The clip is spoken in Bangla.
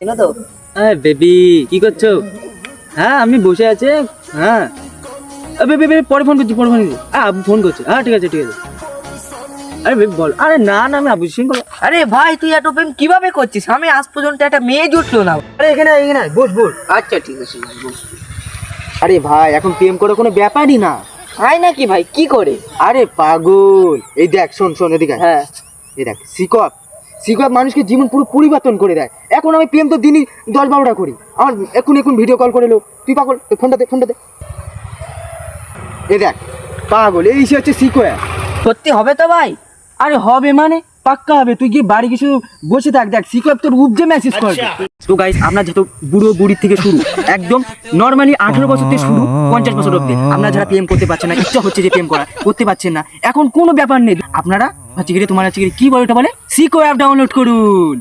কেন তো? হ্যাঁ বেবি কি করছো? হ্যাঁ আমি বসে আছি। হ্যাঁ বেবি পরে ফোন করছি, আবু ফোন করছে। হ্যাঁ ঠিক আছে ঠিক আছে। আরে বেবি বল। আরে না না আমি আবু সিং করবো। আরে ভাই তুই এত প্রেম কিভাবে করছিস? আমি আজ পর্যন্ত একটা মেয়ে জুটলো না। আরে এখানে বস বস। আচ্ছা ঠিক আছে ভাই, বস। আরে ভাই এখন প্রেম করে কোনো ব্যাপারই না। তাই নাকি ভাই? কি করে? আরে পাগল, এই দেখ শোন এদিকে। হ্যাঁ এই দেখ শিকপ মানুষকে জীবন পুরো পরিবর্তন করে দেয়। এখন আমি প্রেম তো দিনই 10-12টা করি। আমার এখন ভিডিও কল করে লো। তুই পাগল, ফোনটা দে। এই দেখ পাগল, এই সে হচ্ছে শিকপ। সত্যি হবে তো ভাই? আরে হবে মানে পাক্কা হবে। তুই গিয়ে বাড়ি কিছু বসে থাক, দেখ শিকপ তোর উপজে মেসেজ করবে। তো গাইস আপনার যত বুড়ো বুড়ির থেকে শুরু একদম নর্মালি 18 বছর থেকে শুরু 50 বছর অব্দি আপনারা যারা প্রেম করতে পারছেন না, ইচ্ছা হচ্ছে যে প্রেম করতে পারছেন না, এখন কোনো ব্যাপার নেই। আপনারা তোমার কি বলে ওটা বলে শিকপ অ্যাপ ডাউনলোড করুন।